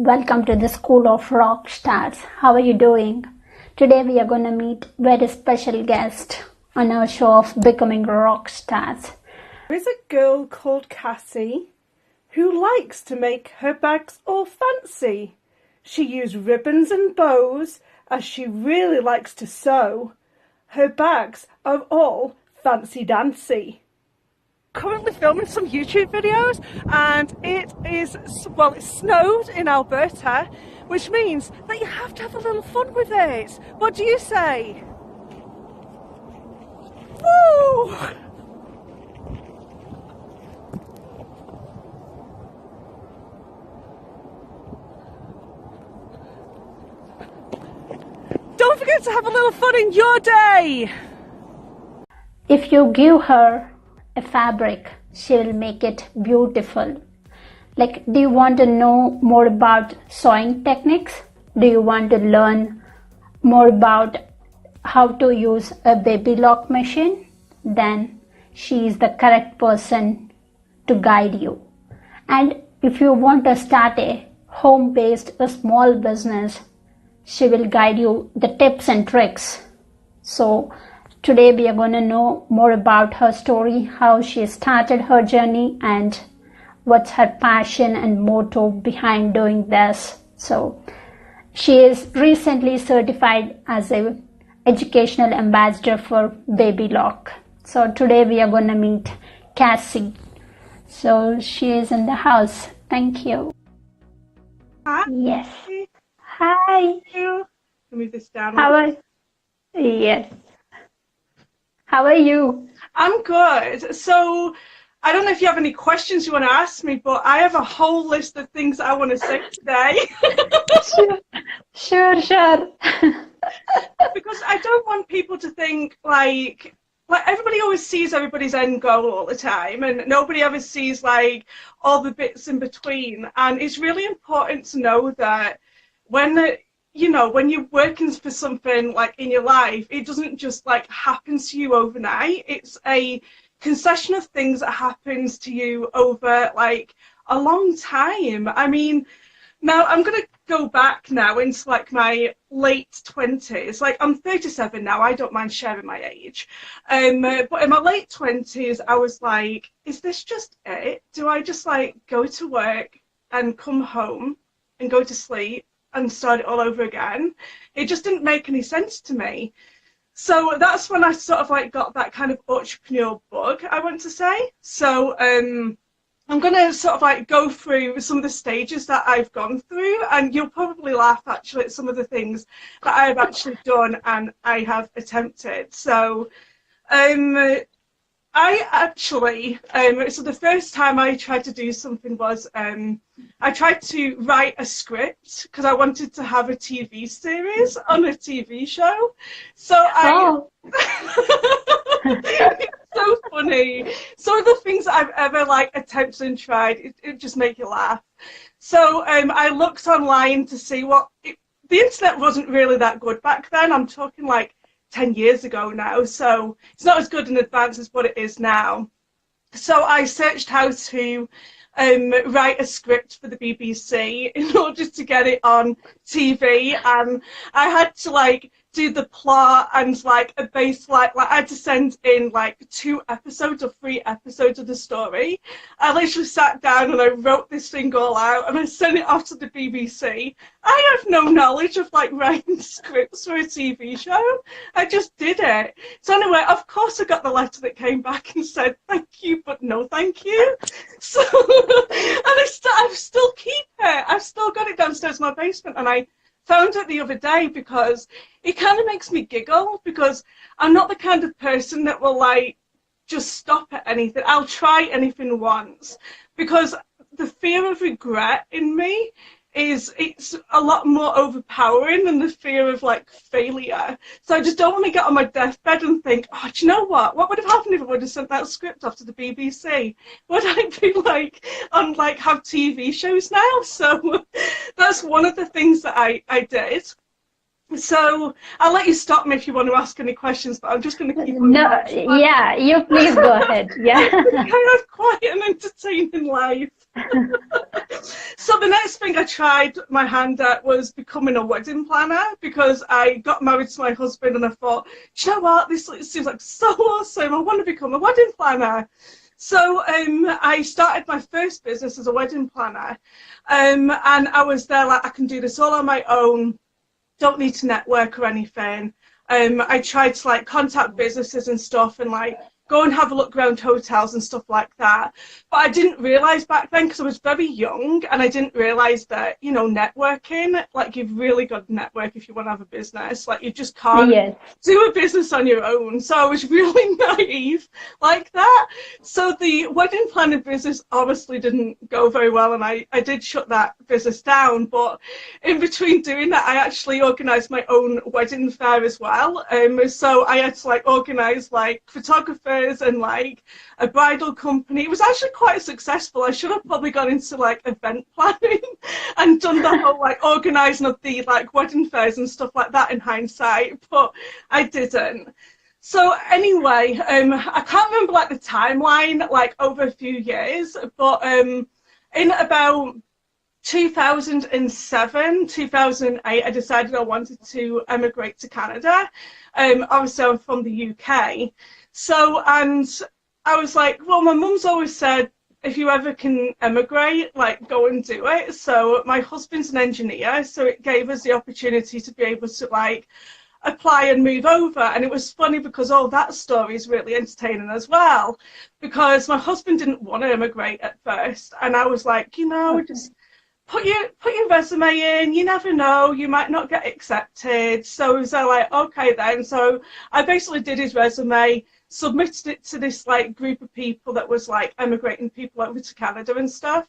Welcome to the School of Rockstars. How are you doing? Today we are going to meet very special guest on our show of Becoming Rockstars. There is a girl called Cassie who likes to make her bags all fancy. She uses ribbons and bows as she really likes to sew. Her bags are all fancy dancy. Currently filming some YouTube videos, and it's snowed in Alberta, which means that you have to have a little fun with it. What do you say? Woo! Don't forget to have a little fun in your day. If you give her a fabric, she will make it beautiful. Like, do you want to know more about sewing techniques? Do you want to learn more about how to use a baby lock machine? Then she is the correct person to guide you. And if you want to start a home-based small business, she will guide you the tips and tricks. So today we are going to know more about her story, how she started her journey, and what's her passion and motto behind doing this. So she is recently certified as an educational ambassador for Baby Lock. So today we are going to meet Cassie. So she is in the house. Thank you. Hi. Yes. Hi. Move this down. How are you? Yes. How are you? I'm good. So I don't know if you have any questions you want to ask me, but I have a whole list of things I want to say today. Sure. Because I don't want people to think like everybody always sees everybody's end goal all the time, and nobody ever sees like all the bits in between. And it's really important to know that when you're working for something like in your life, it doesn't just like happen to you overnight. It's a concession of things that happens to you over like a long time. I mean, now I'm going to go back now into like my late 20s. Like, I'm 37 now. I don't mind sharing my age. But in my late 20s, I was like, is this just it? Do I just like go to work and come home and go to sleep and start it all over again? It just didn't make any sense to me. So that's when I sort of like got that kind of entrepreneur bug, I want to say. So I'm going to sort of like go through some of the stages that I've gone through, and you'll probably laugh actually at some of the things that I've actually done and I have attempted. So I actually, so the first time I tried to do something was I tried to write a script because I wanted to have a TV series on a TV show. So it's so funny. Some of the things that I've ever like attempted and tried, it just make you laugh. So I looked online to see the internet wasn't really that good back then. I'm talking like 10 years ago now, so it's not as good in advance as what it is now. So I searched how to write a script for the BBC in order to get it on TV, and I had to like do the plot and like a base, like I had to send in like 2 episodes or 3 episodes of the story. I literally sat down and I wrote this thing all out and I sent it off to the BBC. I have no knowledge of like writing scripts for a TV show. I just did it. So anyway, of course I got the letter that came back and said thank you but no thank you. So and I still keep it. I've still got it downstairs in my basement, and I found it the other day because it kind of makes me giggle, because I'm not the kind of person that will like just stop at anything. I'll try anything once, because the fear of regret in me it's a lot more overpowering than the fear of like failure. So I just don't want to get on my deathbed and think, oh, do you know what would have happened if I would have sent that script off to the BBC? Would I be like on like have TV shows now? So that's one of the things that I did. So I'll let you stop me if you want to ask any questions, but I'm just going to keep on. No, yeah, you please go ahead. Yeah. I have quite an entertaining life. So the next thing I tried my hand at was becoming a wedding planner, because I got married to my husband and I thought, do you know what, this seems like so awesome, I want to become a wedding planner. So I started my first business as a wedding planner, and I was there like, I can do this all on my own, don't need to network or anything. I tried to like contact businesses and stuff and like go and have a look around hotels and stuff like that. But I didn't realise back then, because I was very young, and I didn't realise that, you know, networking, like you've really got to network if you want to have a business. Like you just can't Yes. do a business on your own. So I was really naive like that. So the wedding planning business obviously didn't go very well, and I did shut that business down. But in between doing that, I actually organised my own wedding fair as well. So I had to like organise like photographers and like a bridal company. It was actually quite successful. I should have probably gone into like event planning and done the whole like organising of the like wedding fairs and stuff like that in hindsight, but I didn't. So anyway, I can't remember like the timeline like over a few years, but in about 2007, 2008, I decided I wanted to emigrate to Canada. Obviously, I'm from the UK. So, and I was like, well, my mum's always said, if you ever can emigrate, like, go and do it. So my husband's an engineer, so it gave us the opportunity to be able to, like, apply and move over. And it was funny because all that story is really entertaining as well, because my husband didn't want to emigrate at first. And I was like, you know, just put your resume in, you never know, you might not get accepted. So I was like, okay then. So I basically did his resume, submitted it to this like group of people that was like emigrating people over to Canada and stuff.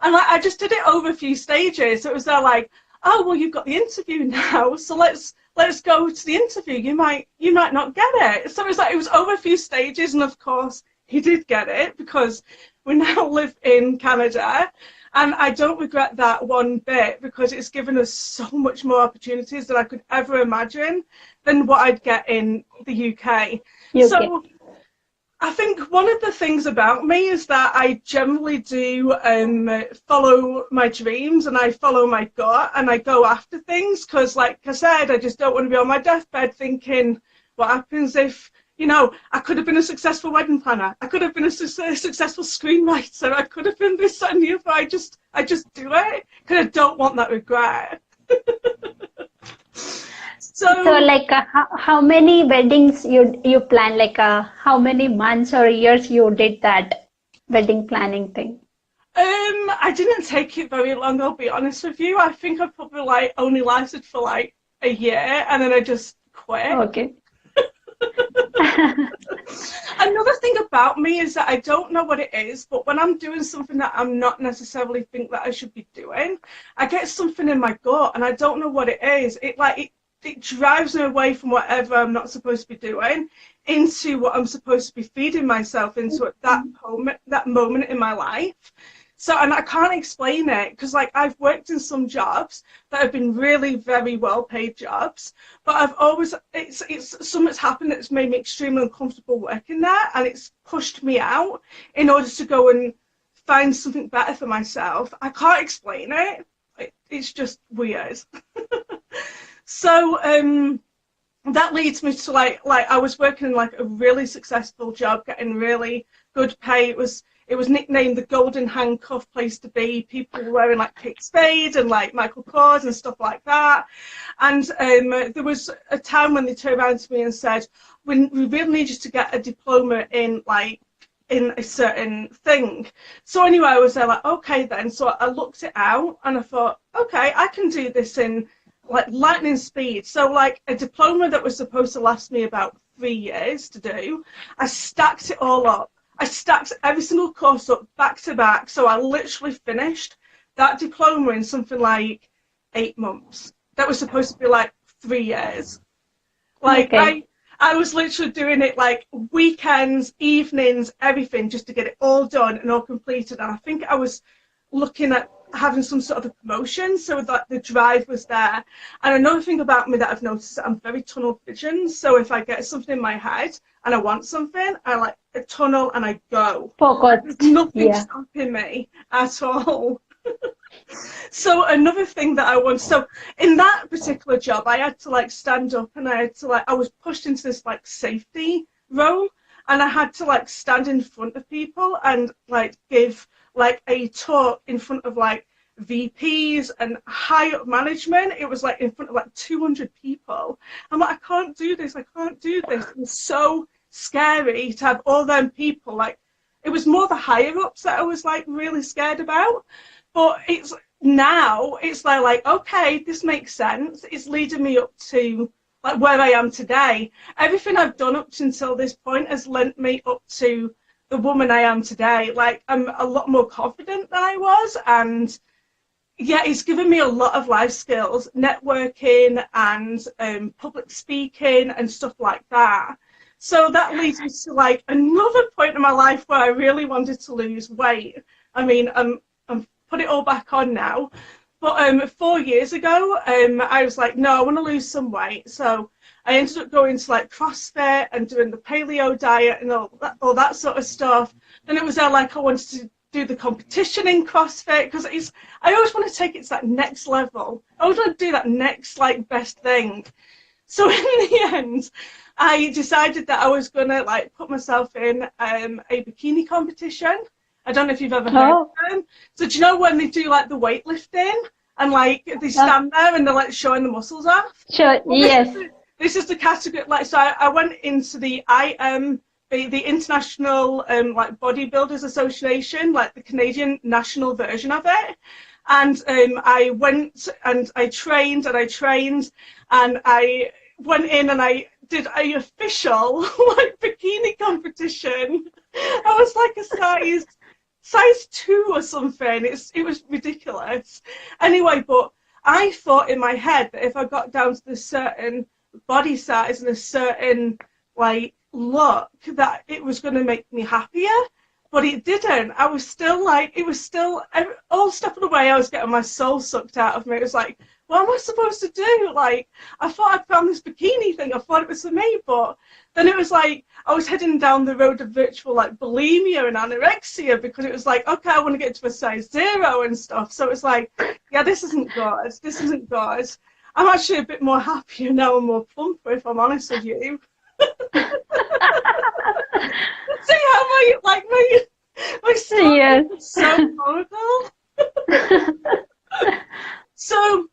And like I just did it over a few stages. So it was there like, oh well, you've got the interview now, so let's go to the interview. You might not get it. So it was like it was over a few stages, and of course he did get it, because we now live in Canada. And I don't regret that one bit, because it's given us so much more opportunities than I could ever imagine than what I'd get in the UK. So I think one of the things about me is that I generally do follow my dreams, and I follow my gut, and I go after things, because like I said, I just don't want to be on my deathbed thinking, what happens if, you know, I could have been a successful wedding planner, I could have been a successful screenwriter, I could have been this, that, and the other. I just do it because I don't want that regret. So like how many weddings you plan? Like how many months or years you did that wedding planning thing? I didn't take it very long, I'll be honest with you. I think I probably like only lasted for like a year, and then I just quit. Okay. Another thing about me is that I don't know what it is, but when I'm doing something that I'm not necessarily think that I should be doing, I get something in my gut, and I don't know what it is. It drives me away from whatever I'm not supposed to be doing into what I'm supposed to be feeding myself into at that moment in my life. So, and I can't explain it, because like I've worked in some jobs that have been really very well paid jobs, but I've always, it's something's happened that's made me extremely uncomfortable working there, and it's pushed me out in order to go and find something better for myself. I can't explain it. It's just weird. So that leads me to like I was working in like a really successful job, getting really good pay. It was nicknamed the golden handcuff place to be. People were wearing like Kate Spade and like Michael Kors and stuff like that. And there was a time when they turned around to me and said, we really need you to get a diploma in a certain thing. So anyway, I was there like, okay then. So I looked it out and I thought, okay, I can do this in like lightning speed. So like a diploma that was supposed to last me about 3 years to do, I stacked it all up. I stacked every single course up back to back. So I literally finished that diploma in something like 8 months. That was supposed to be like 3 years. Like okay. I was literally doing it like weekends, evenings, everything, just to get it all done and all completed. And I think I was looking at having some sort of a promotion, so that the drive was there. And another thing about me that I've noticed, that I'm very tunnel vision. So if I get something in my head and I want something, I like a tunnel and I go. Focus. There's nothing Yeah. stopping me at all. So another thing that I want, so in that particular job, I had to like stand up, and I had to like, I was pushed into this like safety role, and I had to like stand in front of people and like give like a talk in front of like VPs and high up management. It was like in front of like 200 people. I'm like, I can't do this. I can't do this. It was so scary to have all them people. Like, it was more the higher ups that I was like really scared about. But it's now, it's like, okay, this makes sense. It's leading me up to like where I am today. Everything I've done up until this point has lent me up to the woman I am today. Like, I'm a lot more confident than I was, and yeah, it's given me a lot of life skills, networking and public speaking and stuff like that. So that leads me to like another point in my life where I really wanted to lose weight. I mean, I'm put it all back on now. But 4 years ago, I was like, no, I want to lose some weight. So I ended up going to like CrossFit and doing the paleo diet and all that sort of stuff. Then it was there like I wanted to do the competition in CrossFit, because I always want to take it to that next level. I always want to do that next like best thing. So in the end, I decided that I was going to like put myself in a bikini competition. I don't know if you've ever heard of them. So do you know when they do like the weightlifting and like they stand there and they're like showing the muscles off? Sure. Well, Yes. This is the category. Like, so I went into the the International like Bodybuilders Association, like the Canadian national version of it. And I went and I trained and I went in and I did a official like bikini competition. I was like a size 2 or something. It was ridiculous. Anyway, but I thought in my head that if I got down to this certain body size and a certain like look, that it was going to make me happier. But it didn't. I was still like, it was still all step of the way. I was getting my soul sucked out of me. It was like, what am I supposed to do? Like, I thought I'd found this bikini thing. I thought it was for me, but then it was like I was heading down the road of virtual like bulimia and anorexia, because it was like, okay, I want to get to a size 0 and stuff. So it's like, yeah, this isn't good. This isn't good. I'm actually a bit more happier now and more plumper, if I'm honest with you. See how my story Yes. is so horrible. So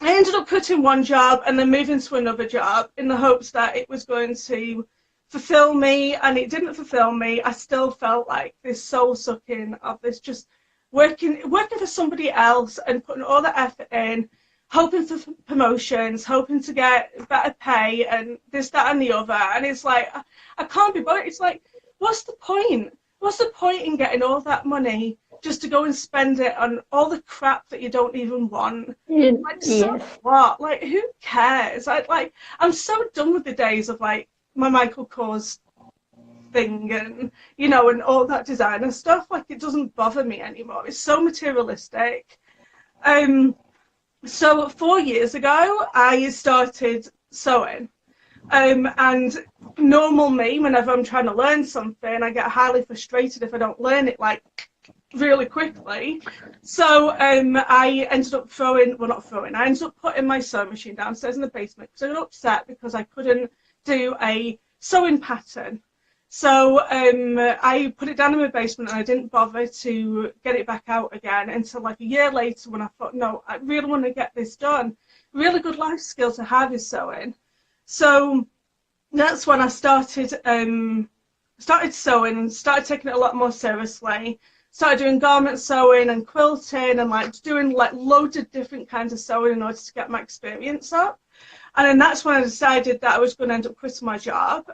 I ended up quitting one job and then moving to another job in the hopes that it was going to fulfill me, and it didn't fulfill me. I still felt like this soul sucking of this just working for somebody else and putting all the effort in, hoping for promotions, hoping to get better pay and this, that and the other. And it's like, I can't be bothered. It's like, what's the point? What's the point in getting all that money just to go and spend it on all the crap that you don't even want? Like, so what? Like, who cares? I'm so done with the days of like my Michael Kors thing and, you know, and all that designer stuff. Like, it doesn't bother me anymore. It's so materialistic. So 4 years ago, I started sewing. And normal me, whenever I'm trying to learn something, I get highly frustrated if I don't learn it like really quickly. So I ended up I ended up putting my sewing machine downstairs in the basement because I got upset because I couldn't do a sewing pattern. So I put it down in my basement and I didn't bother to get it back out again until like a year later, when I thought, no, I really want to get this done. Really good life skill to have is sewing. So that's when I started sewing and started taking it a lot more seriously. Started doing garment sewing and quilting and like doing like loads of different kinds of sewing in order to get my experience up. And then that's when I decided that I was going to end up quitting my job,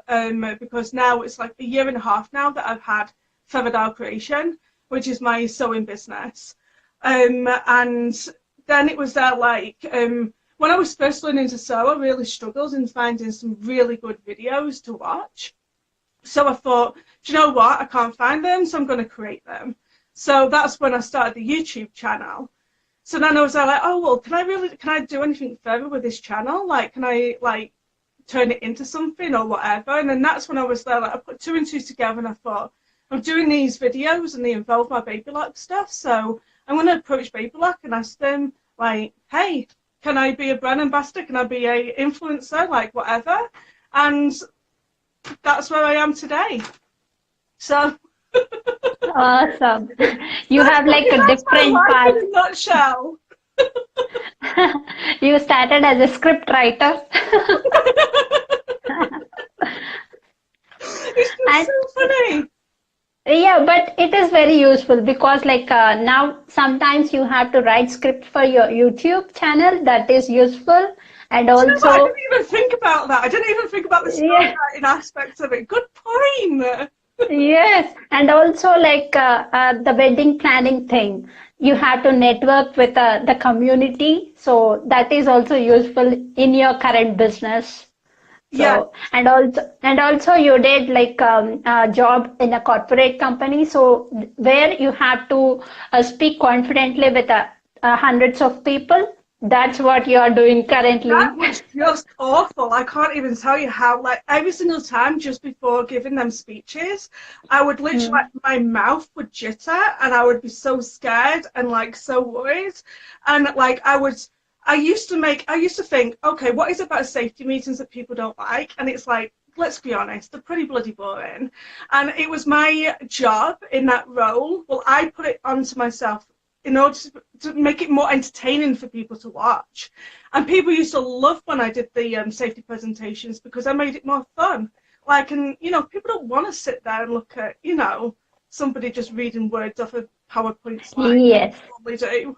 because now it's like a year and a half now that I've had Feathered Owl Creation, which is my sewing business. And then it was that like, when I was first learning to sew, I really struggled in finding some really good videos to watch. So I thought, do you know what? I can't find them, so I'm going to create them. So that's when I started the YouTube channel. So then I was like, oh, well, can I do anything further with this channel? Like, can I like turn it into something or whatever? And then that's when I was there, like, I put two and two together and I thought, I'm doing these videos and they involve my Baby Lock stuff. So I'm going to approach Baby Lock and ask them, like, hey, can I be a brand ambassador? Can I be a influencer? Like, whatever. And that's where I am today. So. Awesome. You have like a different path. In a nutshell. You started as a script writer. It's just so funny. Yeah, but it is very useful because like now sometimes you have to write script for your YouTube channel. That is useful. And also, I didn't even think about that. I didn't even think about the storytelling aspects of it. Good point. Yes, and also like the wedding planning thing, you have to network with the community, so that is also useful in your current business. So, yeah, and also you did like a job in a corporate company, so where you have to speak confidently with hundreds of people. That's what you are doing currently. that was just awful. I can't even tell you how, like, every single time just before giving them speeches, I would literally, like, my mouth would jitter and I would be so scared and, like, so worried. And, like, I used to think, okay, what is it about safety meetings that people don't like? And it's like, let's be honest, they're pretty bloody boring. And it was my job in that role. Well, I put it onto myself in order to make it more entertaining for people to watch. And people used to love when I did the safety presentations because I made it more fun. Like, and, you know, people don't want to sit there and look at, you know, somebody just reading words off a PowerPoint slide. Yes. They do.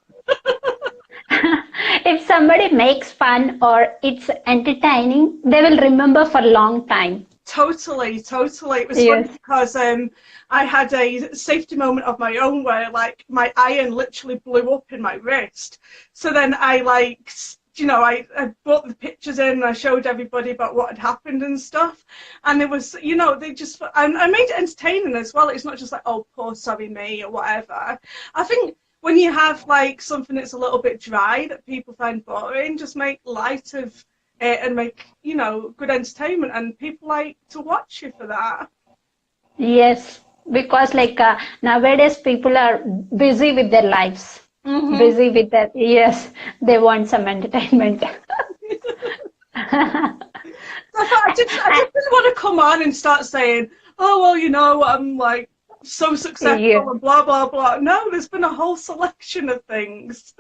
If somebody makes fun or it's entertaining, they will remember for a long time. Totally. It was funny because I had a safety moment of my own where, like, my iron literally blew up in my wrist. So then I, like, you know, I brought the pictures in and I showed everybody about what had happened and stuff. And it was, you know, I made it entertaining as well. It's not just like, oh, poor sorry me or whatever. I think when you have, like, something that's a little bit dry that people find boring, just make light of it and make, you know, good entertainment, and people like to watch you for that. Yes, because like nowadays people are busy with their lives. Busy with that. Yes, they want some entertainment. I just didn't want to come on and start saying, oh, well, you know, I'm like so successful and blah, blah, blah. No, there's been a whole selection of things.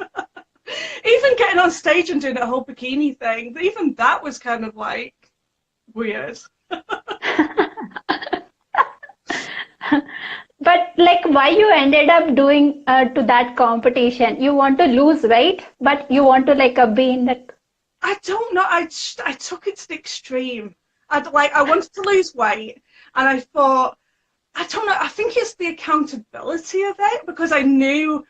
Even getting on stage and doing a whole bikini thing, even that was kind of like weird. But like why you ended up doing to that competition? You want to lose, right? But you want to like be in the... I don't know. I took it to the extreme. I wanted to lose weight, and I thought, I don't know. I think it's the accountability of it, because I knew,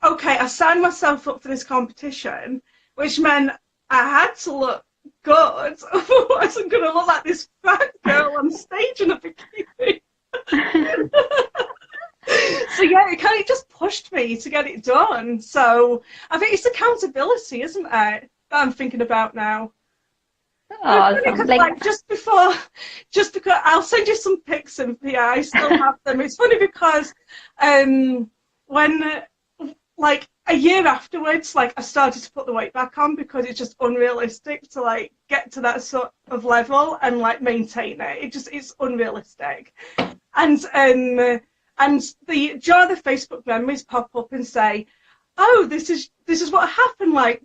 okay, I signed myself up for this competition, which meant I had to look good. Otherwise, I'm going to look like this fat girl on stage in a bikini. So yeah, it kind of just pushed me to get it done. So I think it's accountability, isn't it, that I'm thinking about now. Awesome. Like just because I'll send you some pics, and yeah, I still have them. It's funny because when like a year afterwards, like I started to put the weight back on because it's just unrealistic to like get to that sort of level and like maintain it. It's unrealistic. And the jar of the Facebook memories pop up and say, oh, this is what happened like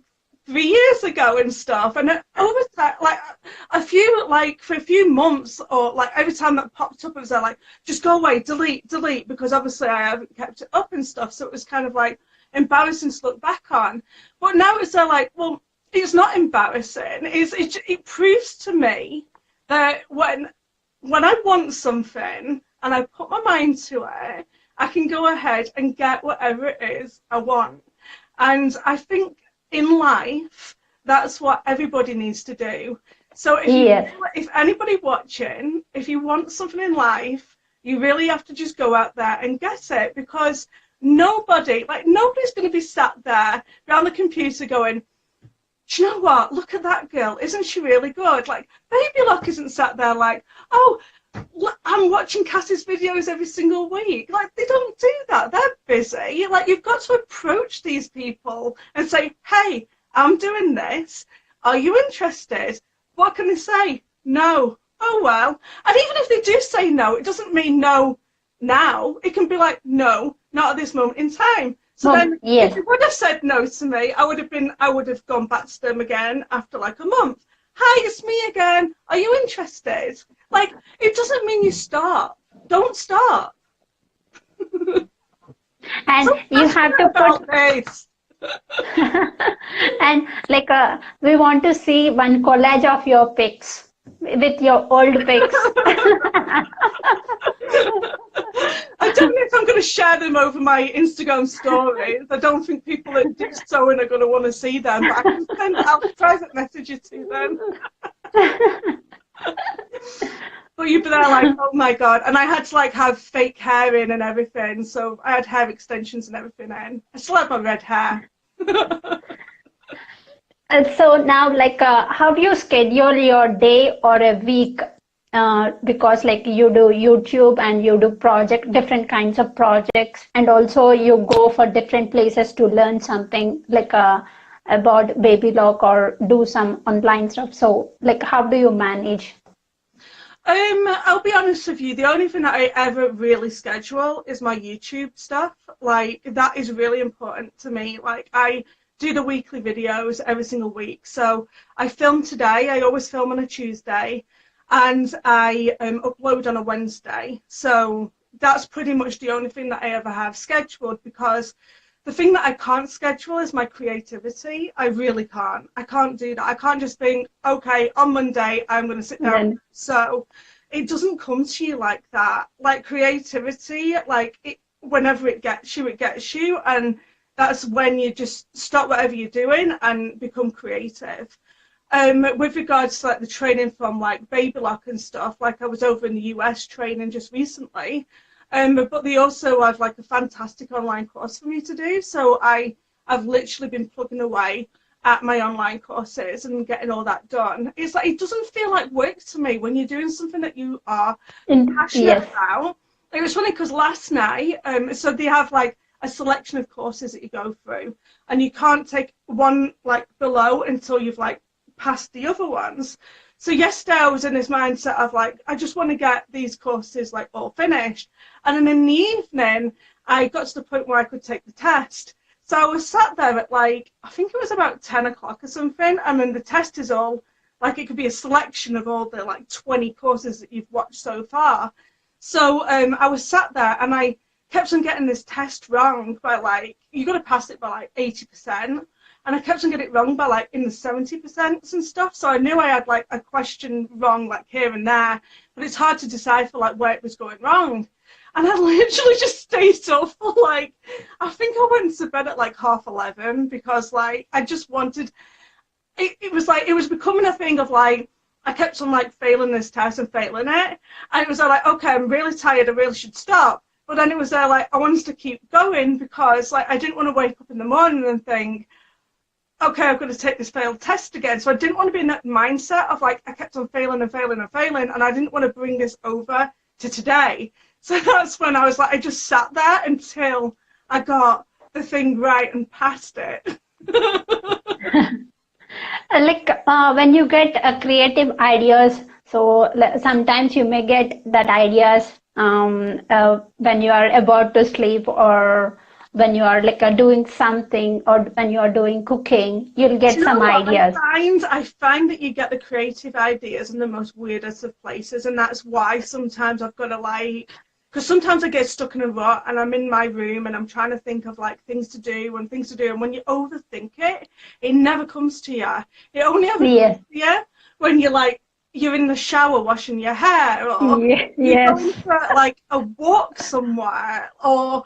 3 years ago and stuff. And over time, like for a few months, or like every time that popped up, it was like, just go away, delete, because obviously I haven't kept it up and stuff. So it was kind of like embarrassing to look back on. But now it's like, well, it's not embarrassing. It proves to me that when I want something and I put my mind to it, I can go ahead and get whatever it is I want. And I think in life, that's what everybody needs to do. So if anybody watching, if you want something in life, you really have to just go out there and get it, because Nobody's going to be sat there around the computer going, do you know what? Look at that girl. Isn't she really good? Like, Baby Lock isn't sat there like, oh, I'm watching Cassie's videos every single week. Like, they don't do that. They're busy. Like, you've got to approach these people and say, hey, I'm doing this. Are you interested? What can they say? No. Oh, well. And even if they do say no, it doesn't mean no now. It can be like, no, not at this moment in time. So then, if you would have said no to me, I would have gone back to them again after like a month. Hi, it's me again. Are you interested? Like, it doesn't mean you stop. Don't stop. And so you have to put this. and like we want to see one collage of your pics with your old pics. I don't know if I'm going to share them over my Instagram stories. I don't think people that do sewing are going to want to see them, but I can send out private messages to them. But you'd be there like, oh my God. And I had to like have fake hair in and everything. So I had hair extensions and everything in. I still had my red hair. So now, like, how do you schedule your day or a week? Because like you do YouTube and you do different kinds of projects, and also you go for different places to learn something like about Baby Lock or do some online stuff. So like, how do you manage? I'll be honest with you, the only thing that I ever really schedule is my YouTube stuff. Like, that is really important to me. Like, I do the weekly videos every single week. So I film today, I always film on a Tuesday, and I upload on a Wednesday. So that's pretty much the only thing that I ever have scheduled, because the thing that I can't schedule is my creativity. I really can't. I can't do that. I can't just think, okay, on Monday, I'm going to sit down. So it doesn't come to you like that. Like, creativity, like, whenever it gets you. And that's when you just stop whatever you're doing and become creative. With regards to like the training from like Baby Lock and stuff, like I was over in the US training just recently. But they also have like a fantastic online course for me to do. So I've literally been plugging away at my online courses and getting all that done. It's like, it doesn't feel like work to me when you're doing something that you are passionate about. It was funny because last night, so they have like a selection of courses that you go through, and you can't take one like below until you've like passed the other ones. So yesterday I was in this mindset of like, I just want to get these courses like all finished. And then in the evening, I got to the point where I could take the test. So I was sat there at like, I think it was about 10 o'clock or something. And then the test is all, like, it could be a selection of all the like 20 courses that you've watched so far. So I was sat there and I kept on getting this test wrong by like, you got to pass it by like 80%. And I kept on getting it wrong by like in the 70% and stuff. So I knew I had like a question wrong like here and there, but it's hard to decipher like where it was going wrong. And I literally just stayed up for like, I think I went to bed at like 11:30 because like I just wanted, it was like, it was becoming a thing of like, I kept on like failing this test and failing it. And it was like, okay, I'm really tired, I really should stop. But then it was there like, I wanted to keep going because like I didn't want to wake up in the morning and think, okay, I've got to take this failed test again. So I didn't want to be in that mindset of like, I kept on failing and failing and failing, and I didn't want to bring this over to today. So that's when I was like, I just sat there until I got the thing right and passed it. Like when you get creative ideas, so sometimes you may get that ideas when you are about to sleep, or when you are like doing something, or when you are doing cooking, you'll get some ideas. I find that you get the creative ideas in the most weirdest of places, and that's why sometimes I've got to like, because sometimes I get stuck in a rut and I'm in my room and I'm trying to think of like things to do, and when you overthink it, it never comes to you. It only ever comes to you when you're in the shower washing your hair, or you're going for like a walk somewhere, or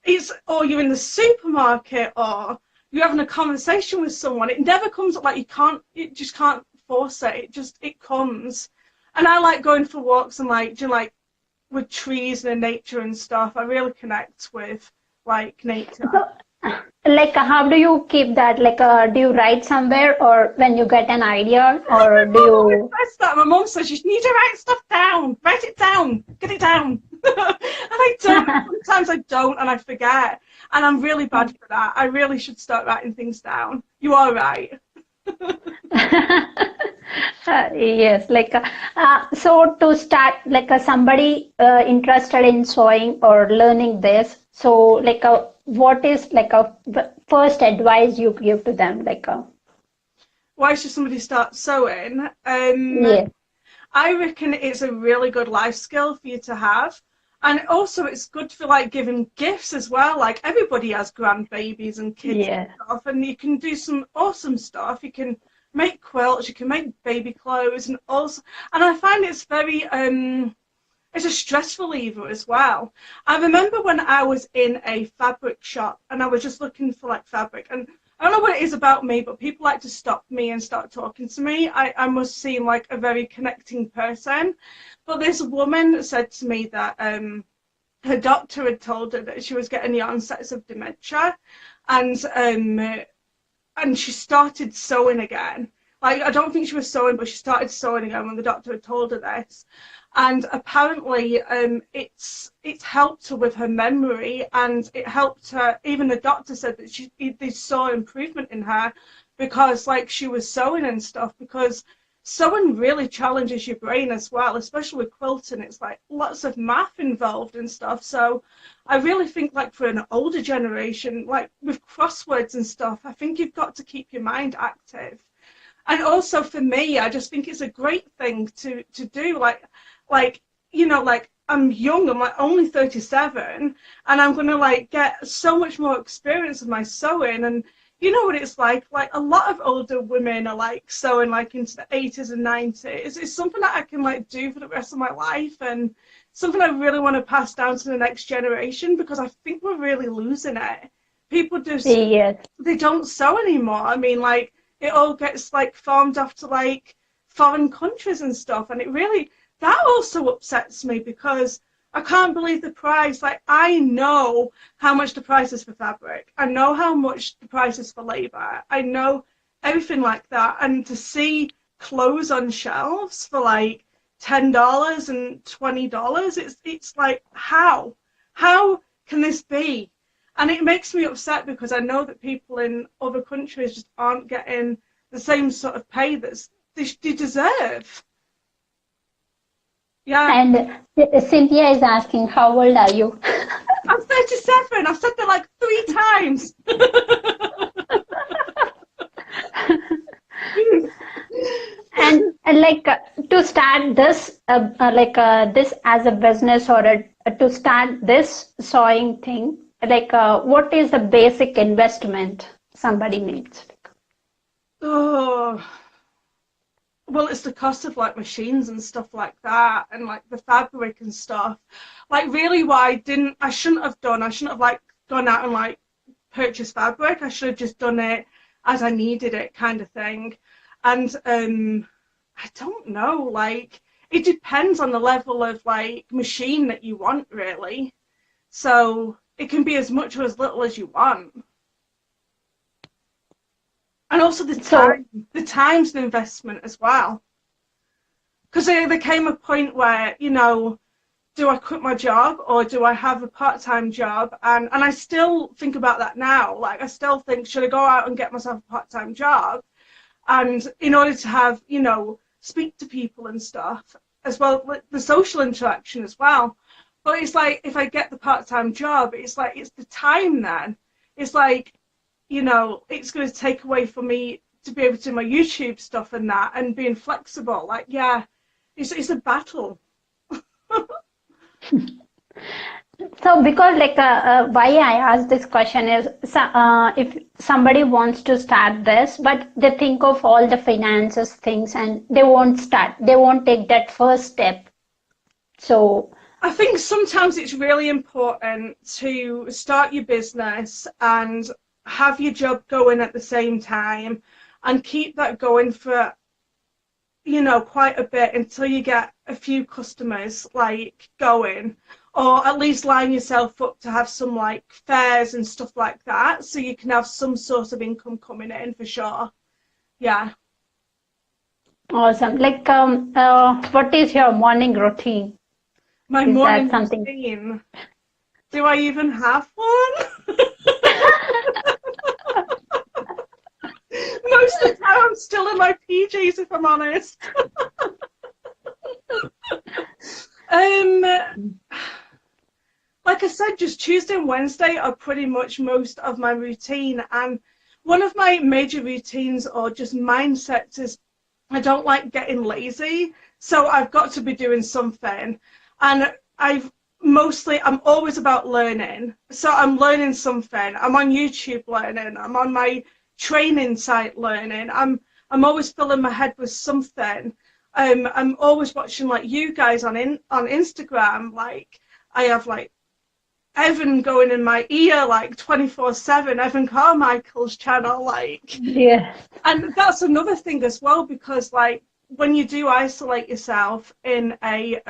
you're in the supermarket, or you're having a conversation with someone. It never comes like you just can't force it. It comes. And I like going for walks and like, with trees and nature and stuff. I really connect with like nature. So, like, how do you keep that? Like, do you write somewhere, or when you get an idea, or do Mum always you? says that. My mum says you need to write stuff down. Write it down. Get it down. And I don't. Sometimes I don't, and I forget. And I'm really bad for that. I really should start writing things down. You are right. Yes, like so to start, like somebody interested in sewing or learning this, so like what is like a first advice you give to them? Like Why should somebody start sewing? yeah, I reckon it's a really good life skill for you to have. And also it's good for like giving gifts as well. Like everybody has grandbabies and kids and yeah, stuff, and you can do some awesome stuff. You can make quilts, you can make baby clothes, and also, and I find it's very it's a stress reliever as well. I remember when I was in a fabric shop and I was just looking for like fabric, and I don't know what it is about me, but people like to stop me and start talking to me. I must seem like a very connecting person. But this woman said to me that her doctor had told her that she was getting the onsets of dementia, and she started sewing again. Like, I don't think she was sewing, but she started sewing again when the doctor had told her this. And apparently, it's helped her with her memory, and it helped her. Even the doctor said that they saw improvement in her because, like, she was sewing and stuff. Because sewing really challenges your brain as well, especially with quilting. It's like lots of math involved and stuff. So I really think, like, for an older generation, like with crosswords and stuff, I think you've got to keep your mind active. And also for me, I just think it's a great thing to do. Like, you know, like, I'm young, I'm like only 37, and I'm gonna like get so much more experience with my sewing. And you know what it's like a lot of older women are like sewing like into the 80s and 90s. It's something that I can like do for the rest of my life, and something I really want to pass down to the next generation, because I think we're really losing it. People just, yes. they don't sew anymore. I mean, like, it all gets like farmed off to like foreign countries and stuff, and it really, that also upsets me, because I can't believe the price. Like, I know how much the price is for fabric. I know how much the price is for labor. I know everything like that. And to see clothes on shelves for like $10 and $20, it's like, how? How can this be? And it makes me upset, because I know that people in other countries just aren't getting the same sort of pay that they deserve. Yeah. And Cynthia is asking, how old are you? I'm 37. I've said that like 3 times. And like to start this, this as a business, or to start this sewing thing, like what is the basic investment somebody needs? Oh, well, it's the cost of like machines and stuff like that, and like the fabric and stuff. Like, really, what I shouldn't have done. I shouldn't have like gone out and like purchased fabric. I should have just done it as I needed it, kind of thing. And I don't know. Like, it depends on the level of like machine that you want, really. So it can be as much or as little as you want. And also So, the time's an investment as well. Because there came a point where, you know, do I quit my job or do I have a part-time job? And I still think about that now. Like, I still think, should I go out and get myself a part-time job? And in order to have, you know, speak to people and stuff, as well, like the social interaction as well. But it's like, if I get the part-time job, it's like, it's the time then. It's like, you know, it's going to take away from me to be able to do my YouTube stuff and that, and being flexible. Like, yeah, it's a battle. so because like why I asked this question is, if somebody wants to start this, but they think of all the finances things and they won't start, they won't take that first step. So I think sometimes it's really important to start your business and have your job going at the same time, and keep that going for, you know, quite a bit until you get a few customers like going. or at least line yourself up to have some like fairs and stuff like that, so you can have some sort of income coming in for sure. Yeah. Awesome. Like, what is your morning routine? My Is that morning something? routine. Do I even have one? Most of the time I'm still in my PJs, if I'm honest. Like I said, just Tuesday and Wednesday are pretty much most of my routine. And one of my major routines or just mindsets is I don't like getting lazy. So I've got to be doing something. And I'm always about learning. So I'm learning something. I'm on YouTube learning. I'm on my training site learning. I'm always filling my head with something. I'm always watching like you guys on Instagram. Like I have like Evan going in my ear like 24/7, Evan Carmichael's channel, like. Yeah. And that's another thing as well, because like when you do isolate yourself in a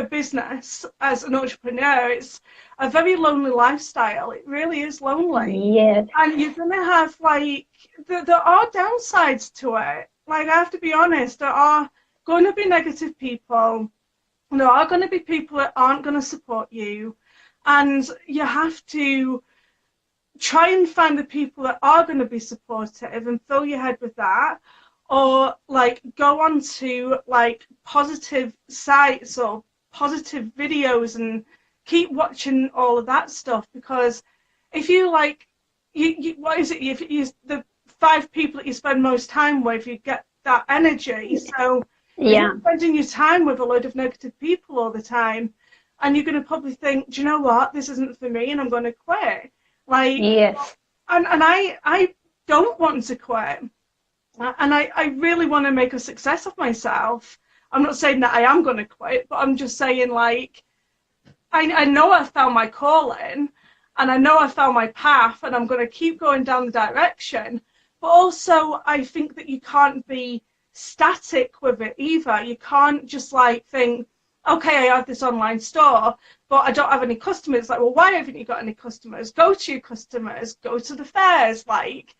business as an entrepreneur, it's a very lonely lifestyle. It really is lonely. Yes. And you're gonna have like there are downsides to it. Like I have to be honest, there are going to be negative people. There are going to be people that aren't going to support you. And you have to try and find the people that are going to be supportive and fill your head with that, or like go on to like positive sites or positive videos and keep watching all of that stuff. Because if you like, you what is it? If you the 5 people that you spend most time with, you get that energy. So if you're spending your time with a load of negative people all the time, and you're going to probably think, do you know what, this isn't for me and I'm going to quit. Like, yes. And I don't want to quit. And I really want to make a success of myself. I'm not saying that I am going to quit, but I'm just saying, like, I know I found my calling and I know I found my path and I'm going to keep going down the direction. But also, I think that you can't be static with it either. You can't just, like, think, okay, I have this online store, but I don't have any customers. It's like, well, why haven't you got any customers? Go to your customers, go to the fairs, like,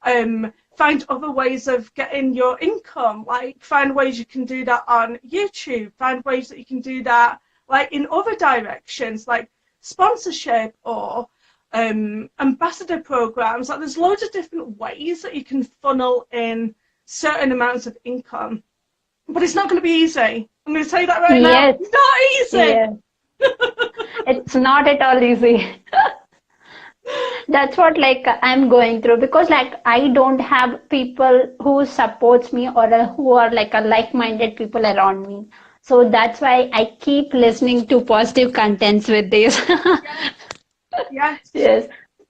find other ways of getting your income, like, find ways you can do that on YouTube, find ways that you can do that, like, in other directions, like sponsorship or ambassador programs. Like, there's loads of different ways that you can funnel in certain amounts of income. But it's not going to be easy. I'm going to tell you that right now. It's not easy. Yes. It's not at all easy. That's what like I'm going through, because like I don't have people who supports me or who are like a like-minded people around me. So that's why I keep listening to positive contents with this. Yes. Yes.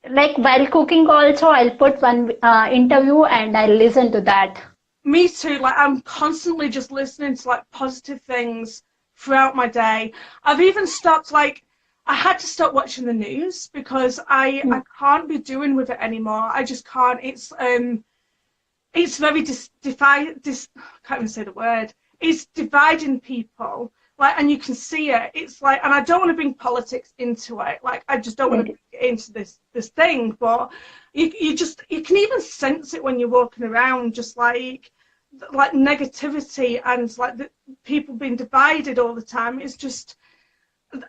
Like while cooking also, I'll put one interview and I'll listen to that. Me too. Like, I'm constantly just listening to like positive things throughout my day. I've even stopped, like, I had to stop watching the news because I can't be doing with it anymore. I just can't. It's very I can't even say the word. It's dividing people. Like, and you can see it. It's like, and I don't want to bring politics into it. Like, I just don't want to get into this thing. But you can even sense it when you're walking around, just like negativity and like the people being divided all the time. It's just,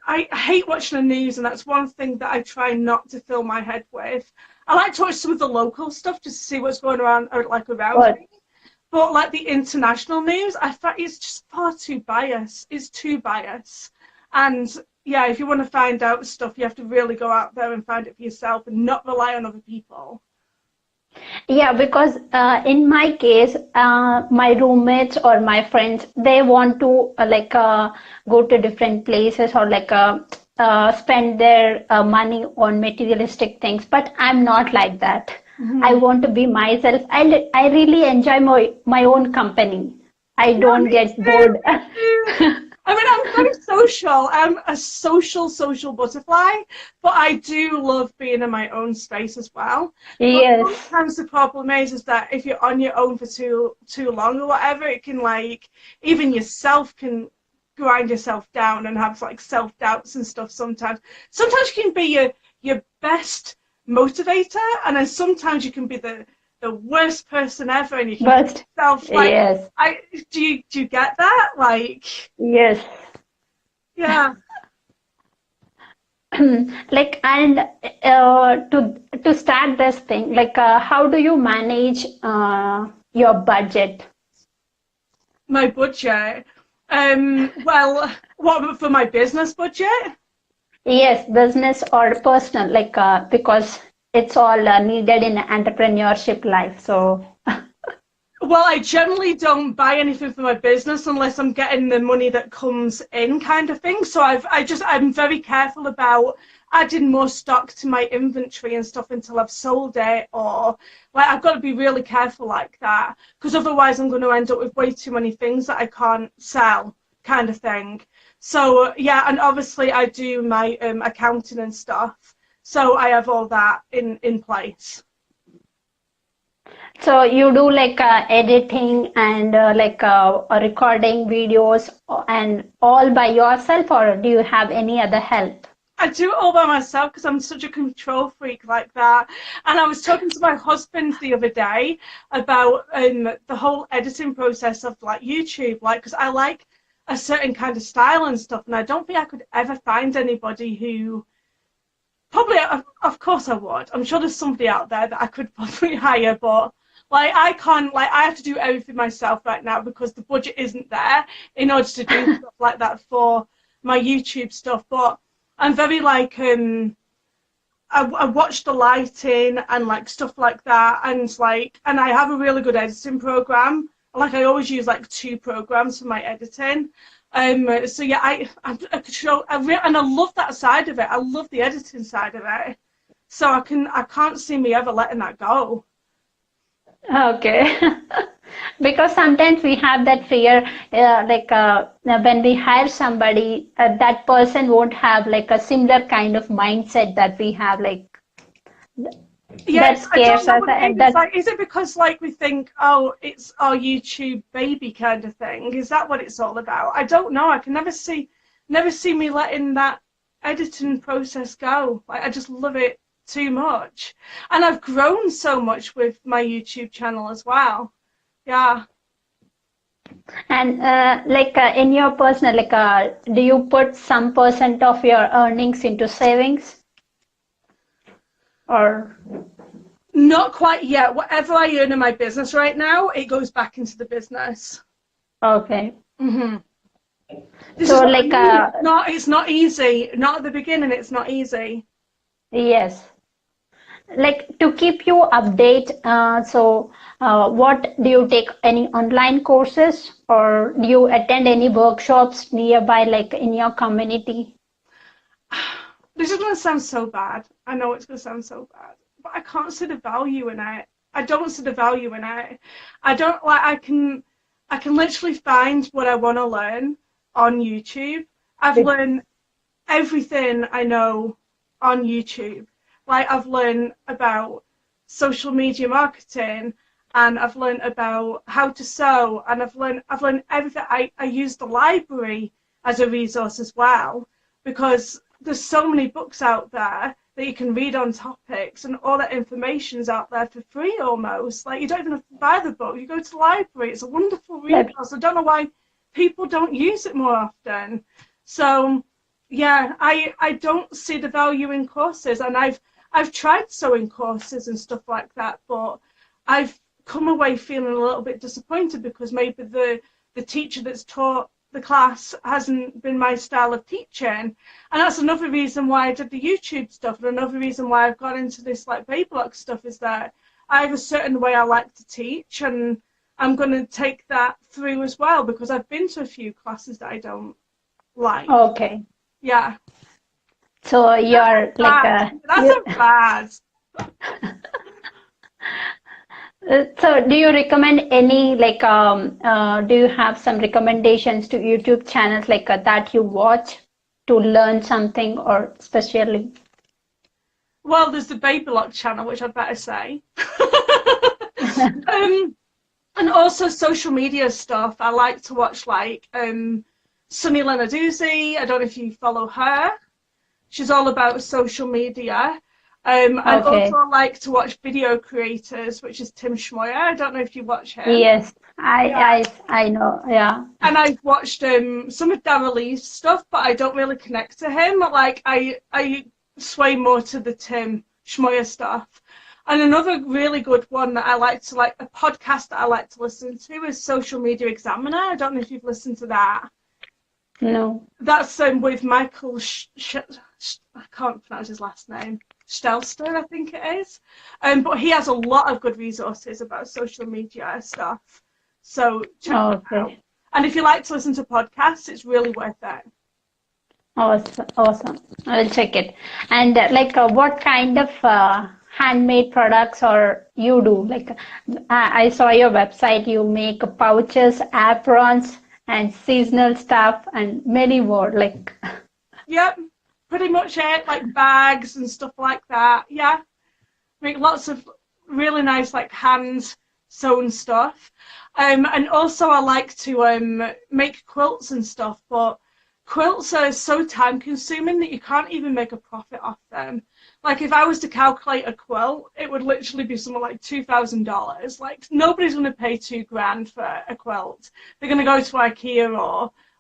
I hate watching the news, and that's one thing that I try not to fill my head with. I like to watch some of the local stuff just to see what's going around, or like around me. But like the international news, I find it's just far too biased. It's too biased. And yeah, if you want to find out stuff, you have to really go out there and find it for yourself and not rely on other people. Yeah, because in my case, my roommates or my friends, they want to go to different places or spend their money on materialistic things. But I'm not like that. I want to be myself. I really enjoy my own company. I don't get bored. I mean, I'm very social. I'm a social butterfly, but I do love being in my own space as well. Yes. But sometimes the problem is that if you're on your own for too long or whatever, it can, like, even yourself can grind yourself down and have like self-doubts and stuff sometimes. Sometimes you can be your best motivator, and then sometimes you can be the worst person ever, and you can But self like yes, do you get that? Like yes. yeah. Like, and to start this thing, like, how do you manage your budget? My budget. Well, what for my business budget? Yes, business or personal, like, because it's all needed in entrepreneurship life. So, Well, I generally don't buy anything for my business unless I'm getting the money that comes in, kind of thing. So I'm very careful about adding more stock to my inventory and stuff until I've sold it, or like I've got to be really careful like that, because otherwise I'm going to end up with way too many things that I can't sell, kind of thing. So yeah, and obviously I do my accounting and stuff, so I have all that in place. so you do like editing and like recording videos and all by yourself, or do you have any other help? I do it all by myself because I'm such a control freak like that. And I was talking to my husband the other day about the whole editing process of like YouTube, like, because I like a certain kind of style and stuff, and I don't think I could ever find anybody who probably, of course I would. I'm sure there's somebody out there that I could probably hire, but like I can't, like I have to do everything myself right now because the budget isn't there in order to do stuff like that for my YouTube stuff. But I'm very like I watch the lighting and like stuff like that, and like, and I have a really good editing program. Like I always use like 2 programs for my editing. So yeah, I control, and I love that side of it. I love the editing side of it. So I can't see me ever letting that go. Okay. Because sometimes we have that fear, like when we hire somebody, that person won't have like a similar kind of mindset that we have, like that Yes, I don't scares know us, what it and is. that Like, is it because like we think, oh, it's our YouTube baby kind of thing? Is that what it's all about? I don't know. I can never see me letting that editing process go. Like, I just love it too much, and I've grown so much with my YouTube channel as well. Yeah. and like in your personal, like do you put some percent of your earnings into savings, or Not quite yet. Whatever I earn in my business right now, it goes back into the business. okay? Hmm. This is So what I like mean. It's not easy. Not at the beginning. It's not easy. yes, like to keep you update. So what do you take, any online courses, or do you attend any workshops nearby, like in your community? This is going to sound so bad. I know it's going to sound so bad, but I can't see the value in it. I don't see the value in it. I don't like. I can literally find what I want to learn on YouTube. I've learned everything I know on YouTube. Like I've learned about social media marketing, and I've learned about how to sew, and I've learned everything. I use the library as a resource as well, because there's so many books out there that you can read on topics, and all that information's out there for free almost. Like you don't even have to buy the book. You go to the library. It's a wonderful resource. I don't know why people don't use it more often. So yeah, I don't see the value in courses, and I've tried sewing courses and stuff like that, but I've come away feeling a little bit disappointed because maybe the teacher that's taught the class hasn't been my style of teaching. And that's another reason why I did the YouTube stuff, and another reason why I've got into this like Babylock stuff is that I have a certain way I like to teach, and I'm going to take that through as well, because I've been to a few classes that I don't like. Okay, Yeah. so you're like That's a bad. so do you recommend any, like do you have some recommendations to YouTube channels, like that you watch to learn something, or especially? Well, there's the Babylock channel, which I'd better say. And also social media stuff. I like to watch like Sunny Lenarduzzi, I don't know if you follow her. She's all about social media. And Okay. also I like to watch video creators, which is Tim Schmoyer. I don't know if you watch him. Yes, Yeah. I know. Yeah. And I've watched some of Darren Lee's stuff, but I don't really connect to him. Like I sway more to the Tim Schmoyer stuff. And another really good one that I like to a podcast that I like to listen to is Social Media Examiner. I don't know if you've listened to that. No. That's with Michael I can't pronounce his last name. Stelster, I think it is. But he has a lot of good resources about social media stuff. So check that out. And if you like to listen to podcasts, it's really worth it. Awesome. Awesome. I will check it. And what kind of handmade products or you do? Like I saw your website, you make pouches, aprons, and seasonal stuff, and many more. Like. Yep, pretty much it. Like bags and stuff like that. Yeah, make lots of really nice hand sewn stuff. And also I like to make quilts and stuff, but quilts are so time consuming that you can't even make a profit off them. Like if I was to calculate a quilt, it would literally be something like $2,000. Like nobody's going to pay $2,000 for a quilt. They're going to go to IKEA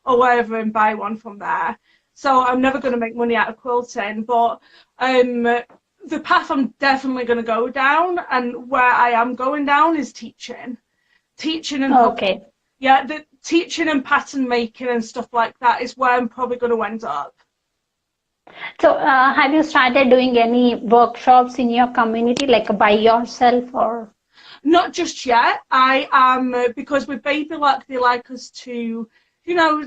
or wherever and buy one from there. So I'm never going to make money out of quilting, but the path I'm definitely going to go down, and where I am going down, is teaching. Teaching and the teaching and pattern making and stuff like that is where I'm probably going to end up. So have you started doing any workshops in your community, like by yourself or? Not just yet. I am, because with Baby Lock, they like us to,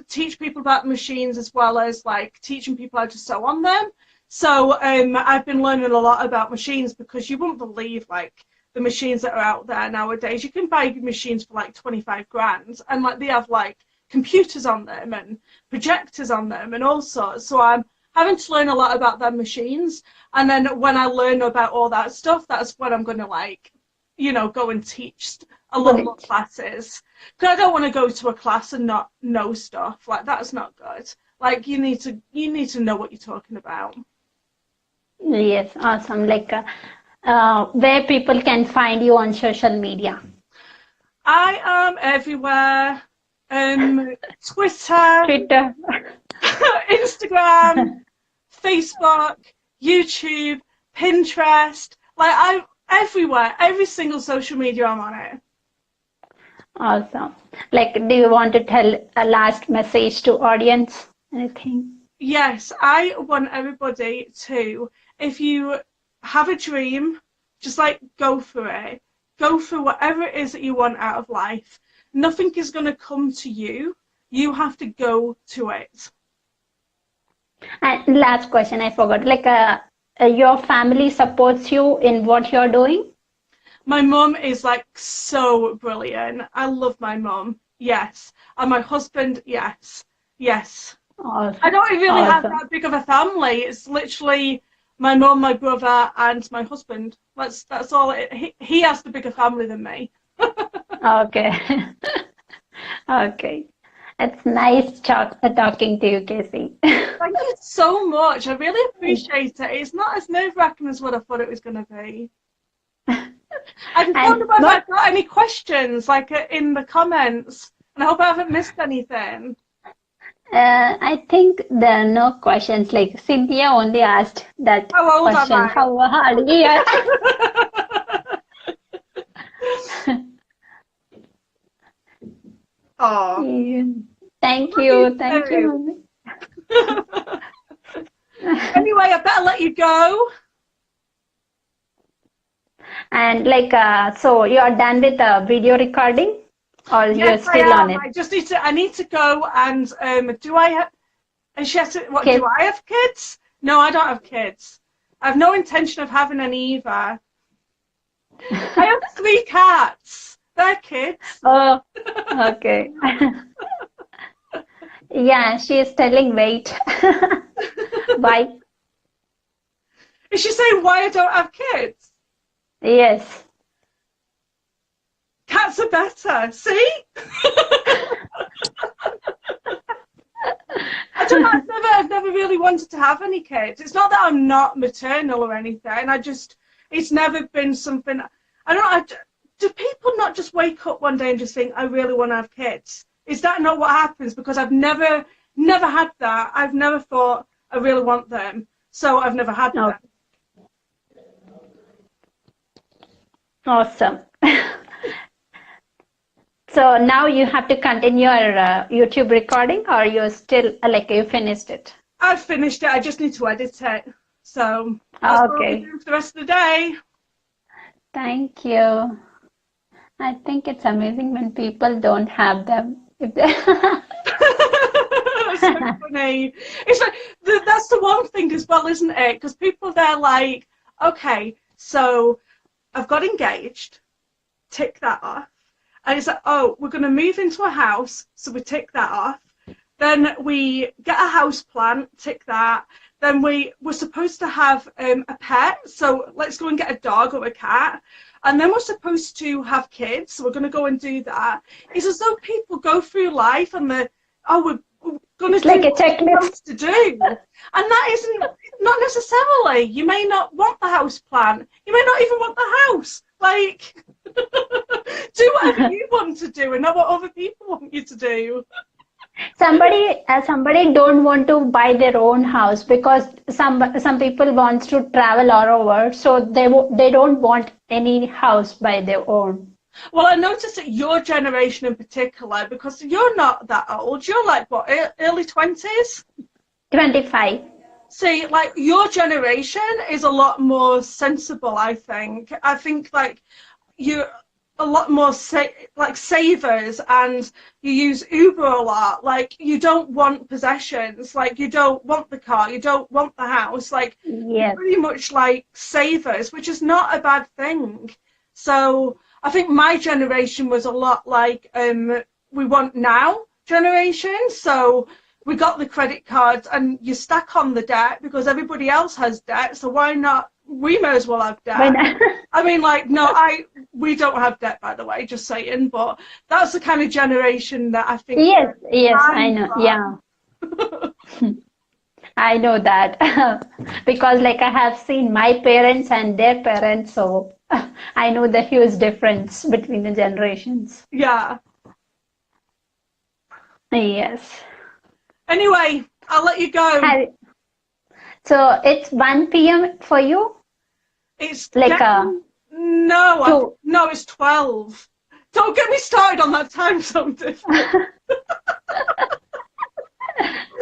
teach people about machines as well as teaching people how to sew on them. So I've been learning a lot about machines, because you wouldn't believe the machines that are out there nowadays. You can buy machines for $25,000, and they have computers on them and projectors on them and all sorts. So I'm having to learn a lot about their machines, and then when I learn about all that stuff, that's when I'm going to go and teach a lot more classes. Because I don't want to go to a class and not know stuff. That's not good. You need to know what you're talking about. Yes, awesome. Where people can find you on social media? I am everywhere. Twitter. Instagram, Facebook, YouTube, Pinterest. I'm everywhere. Every single social media, I'm on it. Awesome. Do you want to tell a last message to audience? Anything? Yes, I want everybody to, if you have a dream, just go for it. Go for whatever it is that you want out of life. Nothing is going to come to you. You have to go to it. And last question, I forgot. Your family supports you in what you're doing? My mum is so brilliant. I love my mum. Yes. And my husband, yes. Yes. Awesome. I don't really have that big of a family. It's literally my mum, my brother, and my husband. That's all. He has the bigger family than me. Okay. Okay. It's nice talking to you, Cassie. Thank you so much. I really appreciate it. It's not as nerve-wracking as what I thought it was going to be. I just wonder if I've got any questions, in the comments, and I hope I haven't missed anything. I think there are no questions. Cynthia only asked that How old question. am I? How hard? Yeah. Oh. Thank you. Thank you. Anyway, I better let you go. And so you're done with the video recording, or you're still on it? I need to go and do I have? And she has to, what? Kids? Do I have kids? No, I don't have kids. I have no intention of having any either. I have 3 cats. They're kids. Oh, okay. Yeah, she is telling wait. Bye. Is she saying why I don't have kids? Yes. Cats are better. See? don't know, I've never really wanted to have any kids. It's not that I'm not maternal or anything. It's never been something. I don't know. Do people not just wake up one day and just think, I really want to have kids? Is that not what happens? Because I've never had that. I've never thought I really want them, so I've never had them. Awesome. So now you have to continue your YouTube recording, or you're still like you finished it? I've finished it. I just need to edit it. So that's what I'll be doing for the rest of the day. Thank you. I think it's amazing when people don't have them. That's so funny. It's like that's the one thing as well, isn't it? Because people, they're like, okay, so I've got engaged, tick that off. And it's like, oh, we're going to move into a house, so we tick that off. Then we get a house plant, tick that. Then we're supposed to have a pet, so let's go and get a dog or a cat. And then we're supposed to have kids, so we're going to go and do that. It's as though people go through life and we're going to do like a checklist to do. And that isn't, not necessarily. You may not want the house plant. You may not even want the house. Like, do whatever you want to do and not what other people want you to do. Somebody don't want to buy their own house because some people wants to travel all over, so they don't want any house by their own. Well, I noticed that your generation in particular, because you're not that old, you're like what, early 20s? 25. See, like your generation is a lot more sensible. I think like you're a lot more savers, and you use Uber a lot. Like, you don't want possessions, like you don't want the car, you don't want the house, like you're pretty much like savers, which is not a bad thing. So I think my generation was a lot like we want now generation. So we got the credit cards and you stack on the debt because everybody else has debt, so why not? We may as well have debt. I mean, like, no, we don't have debt, by the way, just saying, but that's the kind of generation that I think. Yes, I know, yeah. I know that because like I have seen my parents and their parents, so I know the huge difference between the generations. Yeah. Yes. Anyway, I'll let you go. So it's 1 p.m. for you? It's like no, it's 12. Don't get me started on that time zone difference.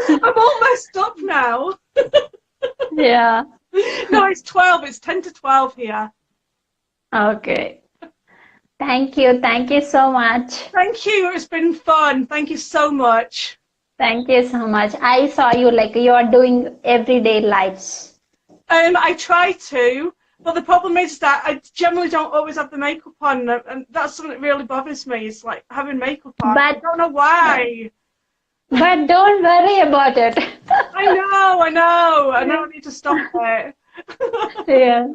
I'm all messed up now. Yeah. No, it's 12. It's 10 to 12 here. Okay. Thank you so much. Thank you. It's been fun. Thank you so much. Thank you so much. I saw you like you are doing everyday lives. I try to, but the problem is that I generally don't always have the makeup on, and that's something that really bothers me. It's like having makeup on. But I don't know why. But don't worry about it. I know. I need to stop it. Yeah.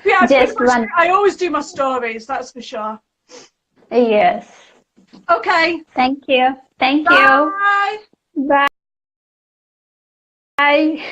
Yeah. Just I always do my stories. That's for sure. Yes. Okay. Thank you. Bye. Bye. Bye.